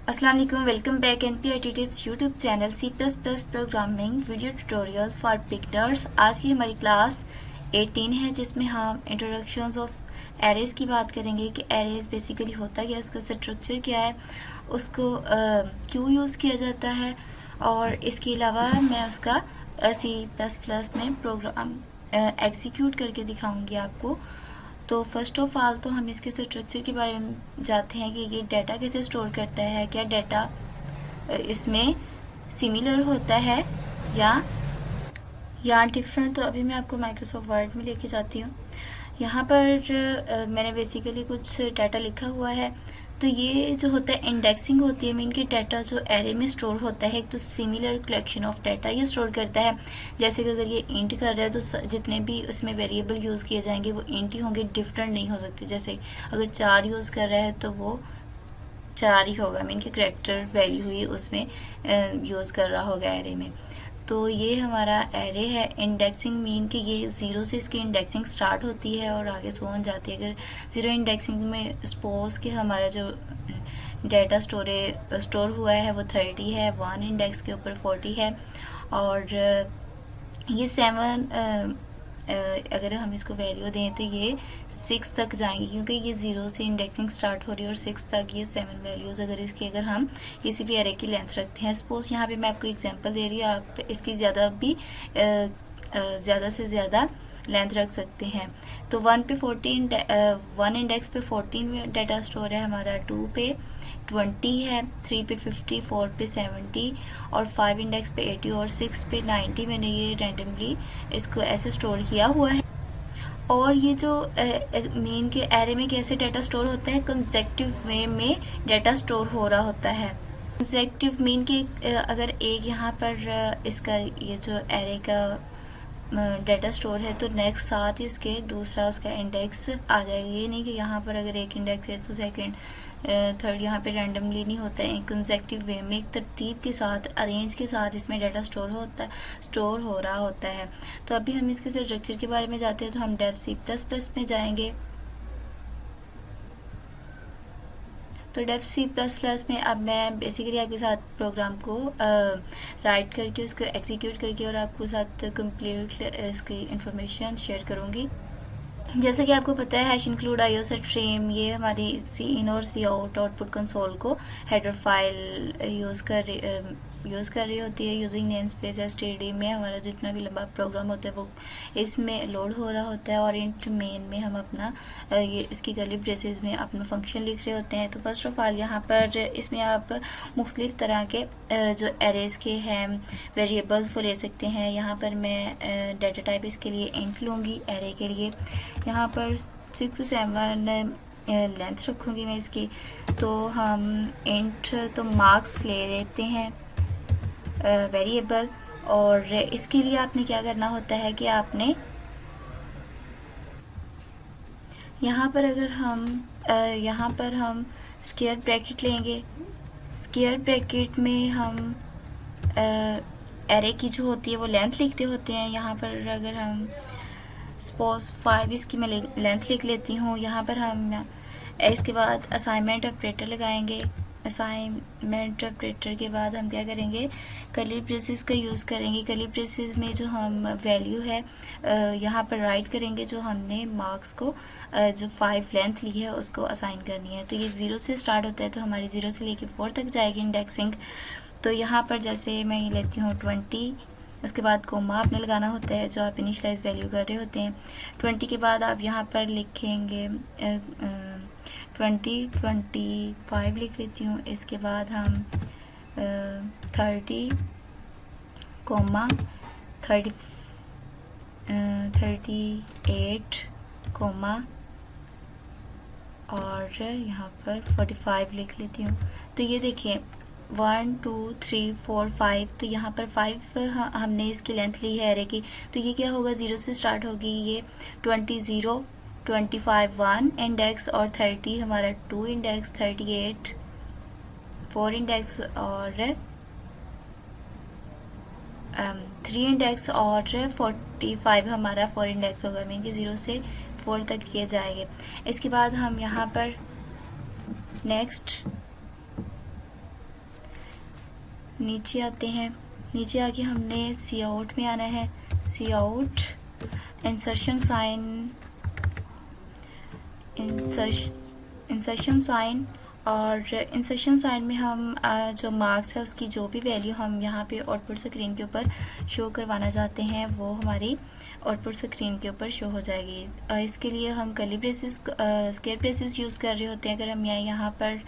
अस्सलाम वालेकुम, welcome back NPIT tips YouTube channel C++ programming video tutorials for beginners. आज की हमारी क्लास 18 है जिसमें हम इंट्रोडक्शंस ऑफ एरेज की बात करेंगे कि एरेज बेसिकली होता क्या है, उसका स्ट्रक्चर क्या है, उसको क्यों यूज़ किया जाता है, और इसके अलावा मैं उसका C++ में प्रोग्राम एग्जीक्यूट करके दिखाऊंगी आपको। तो फर्स्ट ऑफ ऑल तो हम इसके स्ट्रक्चर के बारे में जानते हैं कि ये डाटा कैसे स्टोर करता है, क्या डाटा इसमें सिमिलर होता है या डिफरेंट। तो अभी मैं आपको माइक्रोसॉफ्ट वर्ड में लेके जाती हूँ। यहाँ पर मैंने बेसिकली कुछ डाटा लिखा हुआ है। तो ये जो होता है इंडेक्सिंग होती है, मीन कि डाटा जो एरे में स्टोर होता है, एक तो सिमिलर कलेक्शन ऑफ डाटा ये स्टोर करता है। जैसे कि अगर ये इंट कर रहा है तो जितने भी उसमें वेरिएबल यूज़ किए जाएंगे वो इंट ही होंगे, डिफरेंट नहीं हो सकते। जैसे अगर 4 यूज़ कर रहा है तो वो 4 ही होगा, मीन कि करेक्टर वैल्यू ही उसमें यूज़ कर रहा होगा एरे में। तो ये हमारा एरे है। इंडेक्सिंग मीन कि ये ज़ीरो से इसकी इंडेक्सिंग स्टार्ट होती है और आगे सोन जाती है। अगर ज़ीरो इंडेक्सिंग में सपोज कि हमारा जो डाटा स्टोर हुआ है वो 30 है, 1 इंडेक्स के ऊपर 40 है, और ये 7 अगर हम इसको वैल्यू दें तो ये 6 तक जाएंगे, क्योंकि ये 0 से इंडेक्सिंग स्टार्ट हो रही है और 6 तक ये 7 वैल्यूज़ अगर हम किसी भी एरे की लेंथ रखते हैं। सपोज यहाँ पे मैं आपको एग्जांपल दे रही हूँ, आप इसकी ज़्यादा से ज़्यादा लेंथ रख सकते हैं। तो 1 पे 14, 1 इंडेक्स पे 14 डाटा स्टोर है हमारा, 2 पे 20 है, 3 पे 50, 4 पे 70 और 5 इंडेक्स पे 80 और 6 पे 90। मैंने ये रैंडमली इसको ऐसे स्टोर किया हुआ है। और ये जो मेन के एरे में कैसे डाटा स्टोर होता है, कंसेक्टिव वे में डाटा स्टोर हो रहा होता है। कंसेक्टिव मीन कि अगर एक यहाँ पर इसका ये जो एरे का डाटा स्टोर है तो नेक्स्ट साथ ही उसके दूसरा उसका इंडेक्स आ जाएगा। ये नहीं कि यहाँ पर अगर एक इंडेक्स है तो सेकंड थर्ड यहाँ पे रैंडमली नहीं होता है। कंसेक्टिव वे में एक तरतीब के साथ, अरेंज के साथ इसमें डाटा स्टोर हो रहा होता है। तो अभी हम इसके स्ट्रक्चर के बारे में जाते हैं। तो हम डेव C++ में जाएंगे। तो डेव C++ में अब मैं बेसिकली आपके साथ प्रोग्राम को राइट करके उसको एग्जीक्यूट करके और आपके साथ कंप्लीट इसकी इंफॉर्मेशन शेयर करूँगी। जैसे कि आपको पता है हैश इंक्लूड IOStream ये हमारी सी इन और सी आउट आउटपुट कंसोल को हेडर फाइल यूज़ कर रही होती है। यूजिंग नेम स्पेस std में हमारा जितना भी लंबा प्रोग्राम होता है वो इसमें लोड हो रहा होता है, और इंट मेन में हम अपना ये इसकी कर्ली ब्रेसेस में अपना फंक्शन लिख रहे होते हैं। तो फर्स्ट ऑफ ऑल यहाँ पर इसमें आप मुख्तलिफ तरह के जो एरेज के हैं वेरिएबल्स वो ले सकते हैं। यहाँ पर मैं डाटा टाइप इसके लिए इंट लूँगी एरे के लिए। यहाँ पर 6 से 7 लेंथ रखूँगी मैं इसकी। तो हम इंट तो मार्क्स ले लेते हैं वेरिएबल, और इसके लिए आपने क्या करना होता है कि आपने यहाँ पर हम स्क्वायर ब्रैकेट लेंगे। स्क्वायर ब्रैकेट में हम एरे की जो होती है वो लेंथ लिखते होते हैं। यहाँ पर अगर हम सपोज 5 इसकी मैं लेंथ लिख लेती हूँ। यहाँ पर हम इसके बाद असाइनमेंट ऑपरेटर लगाएंगे। असाइनमेंट ऑपरेटर के बाद हम क्या करेंगे, कर्ली ब्रेसेस का यूज़ करेंगे। कर्ली ब्रेसेस में जो हम वैल्यू है यहाँ पर राइट करेंगे, जो हमने मार्क्स को जो 5 लेंथ ली है उसको असाइन करनी है। तो ये 0 से स्टार्ट होता है, तो हमारी 0 से लेके 4 तक जाएगी इंडेक्सिंग। तो यहाँ पर जैसे मैं ये लेती हूँ 20, उसके बाद कोमा आपने लगाना होता है जो आप इनिशलाइज वैल्यू कर रहे होते हैं। 20 के बाद आप यहाँ पर लिखेंगे 25 लिख लेती हूँ। इसके बाद हम 30 कोमा 38 कोमा और यहाँ पर 45 लिख लेती हूँ। तो ये देखिए 1 2 3 4 5, तो यहाँ पर 5 हमने इसकी लेंथ ली है एरे की। तो ये क्या होगा, 0 से स्टार्ट होगी। ये 20 0 25 1 इंडेक्स और 30 हमारा 2 इंडेक्स, 38 4 इंडेक्स और 3 इंडेक्स और 45 हमारा 4 इंडेक्स होगा। मीन कि 0 से 4 तक किए जाएंगे। इसके बाद हम यहाँ पर नेक्स्ट नीचे आते हैं। नीचे आके हमने सी आउट में आना है। सी आउट, इंसर्शन साइन और इंसर्शन साइन में हम जो मार्क्स है उसकी जो भी वैल्यू हम यहाँ पे आउटपुट स्क्रीन के ऊपर शो करवाना चाहते हैं वो हमारी आउटपुट स्क्रीन के ऊपर शो हो जाएगी। इसके लिए हम curly braces, square braces use कर रहे होते हैं। अगर हम यहाँ पर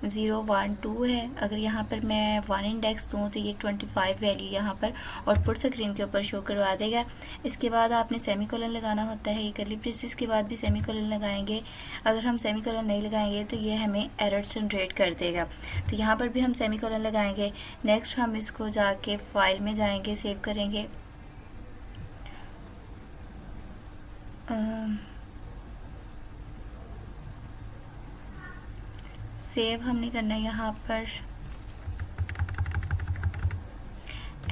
0 1 2 है, अगर यहाँ पर मैं 1 इंडेक्स दूँ तो ये 25 वैल्यू यहाँ पर आउटपुट स्क्रीन के ऊपर शो करवा देगा। इसके बाद आपने सेमीकोलन लगाना होता है। ये कर्ली ब्रेसेस के बाद भी सेमीकोलन लगाएंगे। अगर हम सेमीकोलन नहीं लगाएंगे तो ये हमें एरर जनरेट कर देगा। तो यहाँ पर भी हम सेमीकोलन लगाएंगे। नेक्स्ट हम इसको जाके फाइल में जाएंगे, सेव करेंगे। सेव हमने करना है यहाँ पर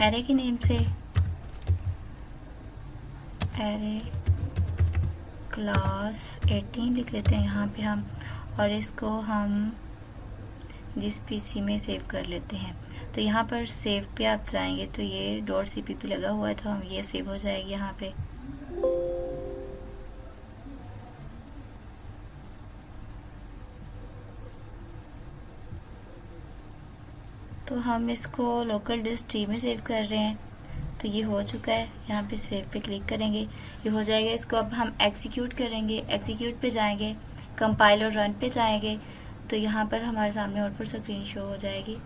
एरे के नेम से, एरे क्लास 18 लिख लेते हैं यहाँ पे हम, और इसको हम जिस पीसी में सेव कर लेते हैं। तो यहाँ पर सेव पे आप जाएंगे तो ये .cpp लगा हुआ है, तो हम ये सेव हो जाएगी यहाँ पे। तो हम इसको लोकल डिस्क ट्री में सेव कर रहे हैं। तो ये हो चुका है। यहाँ पे सेव पे क्लिक करेंगे, ये हो जाएगा। इसको अब हम एग्जीक्यूट करेंगे। एग्जीक्यूट पे जाएंगे, कंपाइल और रन पे जाएंगे तो यहाँ पर हमारे सामने आउटपुट स्क्रीन शो हो जाएगी।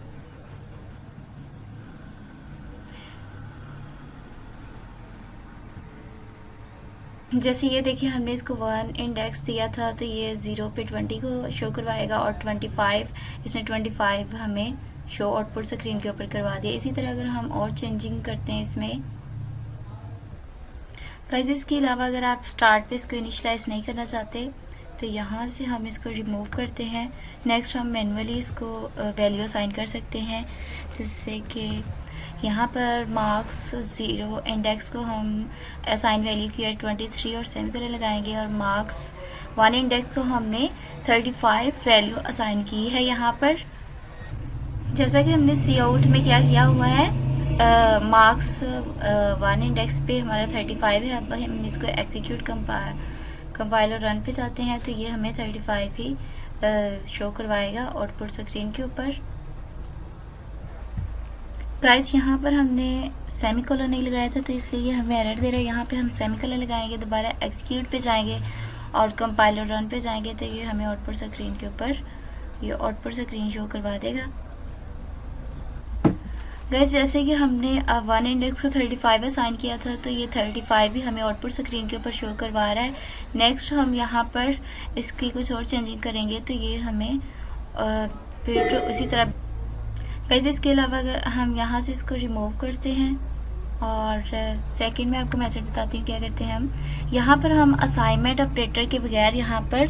जैसे ये देखिए हमने इसको 1 इंडेक्स दिया था तो ये 0 पे 20 को शो करवाएगा और 25, इसने 25 हमें शो आउटपुट स्क्रीन के ऊपर करवा दिया। इसी तरह अगर हम और चेंजिंग करते हैं इसमें गाइस, इसके अलावा अगर आप स्टार्ट पे इसको इनिशलाइज नहीं करना चाहते तो यहाँ से हम इसको रिमूव करते हैं। नेक्स्ट हम मैनुअली इसको वैल्यू असाइन कर सकते हैं, जिससे कि यहाँ पर मार्क्स 0 इंडेक्स को हम असाइन वैल्यू किया 23 और सेमीकोलन लगाएंगे, और मार्क्स 1 इंडेक्स को हमने 35 वैल्यू असाइन की है यहाँ पर। जैसा कि हमने सी आउट में क्या किया हुआ है, मार्क्स 1 इंडेक्स पे हमारा 35 है। अब हम इसको एग्जीक्यूट कंपाइल और रन पे जाते हैं तो ये हमें 35 ही शो करवाएगा आउटपुट स्क्रीन के ऊपर। गाइस, यहाँ पर हमने सेमीकोलन नहीं लगाया था तो इसलिए हमें एरर दे रहा है। यहाँ पे हम सेमीकोलन लगाएंगे, दोबारा एग्जीक्यूट पे जाएंगे और कंपाइल और रन पे जाएंगे तो ये हमें आउटपुट स्क्रीन के ऊपर ये आउटपुट स्क्रीन शो करवा देगा। गाइस, जैसे कि हमने 1 इंडेक्स को 35 असाइन किया था तो ये 35 भी हमें आउटपुट स्क्रीन के ऊपर शो करवा रहा है। नेक्स्ट हम यहाँ पर इसकी कुछ और चेंजिंग करेंगे तो ये हमें फिर उसी तरह। गाइस, इसके अलावा अगर हम यहाँ से इसको रिमूव करते हैं और सेकंड में आपको मेथड बताती हूँ क्या करते हैं हम। यहाँ पर हम असाइनमेंट ऑपरेटर के बगैर यहाँ पर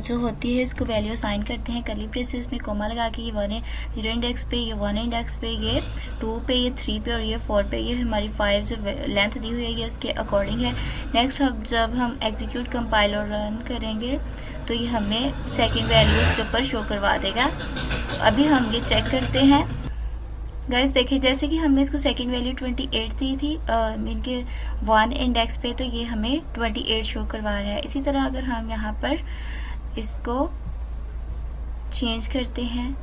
जो होती है इसको वैल्यू असाइन करते हैं। कर्ली ब्रेसेस में कोमा लगा के ये 0 इंडेक्स पे, ये 1 इंडेक्स पे, ये 2 पे, ये 3 पे और ये 4 पे, ये हमारी 5 जो लेंथ दी हुई है ये उसके अकॉर्डिंग है। नेक्स्ट अब जब हम एग्जीक्यूट कंपाइल और रन करेंगे तो ये हमें सेकंड वैल्यू इसके ऊपर शो करवा देगा। तो अभी हम ये चेक करते हैं। गाइस, देखिए जैसे कि हमने इसको सेकंड वैल्यू 28 दी थी मीन के 1 इंडेक्स पे, तो ये हमें 28 शो करवा रहा है। इसी तरह अगर हम यहाँ पर इसको चेंज करते हैं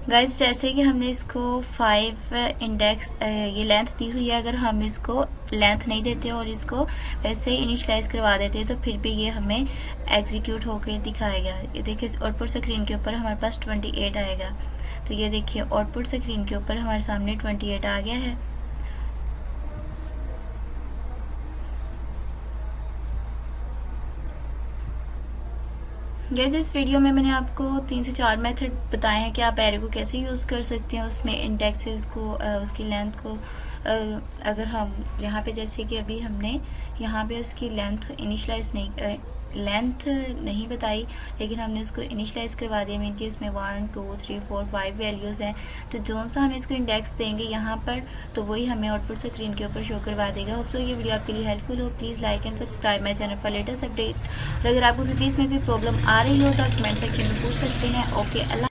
गाइस, जैसे कि हमने इसको 5 इंडेक्स ये लेंथ दी हुई है, अगर हम इसको लेंथ नहीं देते और इसको वैसे ही इनिशलाइज करवा देते हैं तो फिर भी ये हमें एग्जीक्यूट होकर दिखाएगा। ये देखिए आउटपुट स्क्रीन के ऊपर हमारे पास 28 आएगा। तो ये देखिए आउटपुट स्क्रीन के ऊपर हमारे सामने 28 आ गया है। जैसे इस वीडियो में मैंने आपको 3 से 4 मेथड बताए हैं कि आप एरे को कैसे यूज़ कर सकते हैं, उसमें इंडेक्सेस को, उसकी लेंथ को। अगर हम यहाँ पे जैसे कि अभी हमने यहाँ पे उसकी लेंथ नहीं बताई, लेकिन हमने उसको इनिशलाइज करवा दिया। मीन कि इसमें 1 2 3 4 5 वैल्यूज़ हैं, तो जो सा हम इसको इंडेक्स देंगे यहाँ पर तो वही हमें आउटपुट स्क्रीन के ऊपर शो करवा देगा। होप सो ये वीडियो आपके लिए हेल्पफुल हो। Please like and subscribe my channel for latest update. और अगर आपको भी इसमें कोई प्रॉब्लम आ रही हो तो आप कमेंट सेक्शन में पूछ सकते हैं। ओके, अल्लाह।